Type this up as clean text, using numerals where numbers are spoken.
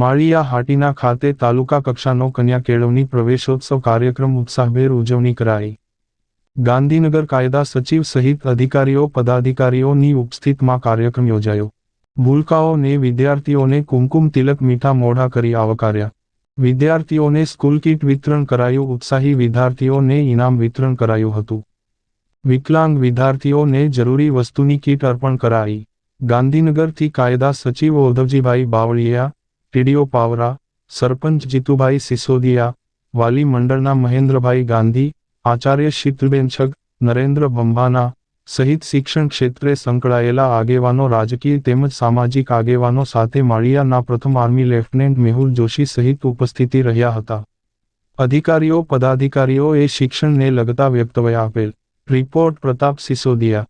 માળિયા હાટીના ખાતે તાલુકા કક્ષાનો કન્યા કેળવણી પ્રવેશોત્સવ કાર્યક્રમ ઉત્સાહભેર ઉજવણી કરાઈ. ગાંધીનગર કાયદા સચિવ સહિત અધિકારીઓ પદાધિકારીઓની ઉપસ્થિતિમાં કાર્યક્રમ યોજાયો. ભૂલકાઓને વિદ્યાર્થીઓને કુમકુમ તિલક મીઠા મોઢા કરી આવકાર્યા. વિદ્યાર્થીઓને સ્કૂલ કીટ વિતરણ કરાયું. ઉત્સાહી વિદ્યાર્થીઓને ઇનામ વિતરણ કરાયું હતું. વિકલાંગ વિદ્યાર્થીઓને જરૂરી વસ્તુની કીટ અર્પણ કરાઈ. ગાંધીનગરથી કાયદા સચિવ ઉદ્ધવજીભાઈ બાવળિયા, ટીડીઓ પાવરા, સરપંચ જીતુભાઈ સિસોદિયા, વાલી મંડળના મહેન્દ્રભાઈ ગાંધી, આચાર્ય શીતલબેન છગ, નરેન્દ્ર ભંભાના સહિત શિક્ષણ ક્ષેત્રે સંકળાયેલા આગેવાનો, રાજકીય તેમજ સામાજિક આગેવાનો સાથે માળિયાના પ્રથમ આર્મી લેફ્ટનન્ટ મેહુલ જોશી સહિત ઉપસ્થિતિ રહ્યા હતા. અધિકારીઓ પદાધિકારીઓએ શિક્ષણને લગતા વક્તવ્ય આપેલ. રિપોર્ટ પ્રતાપ સિસોદિયા.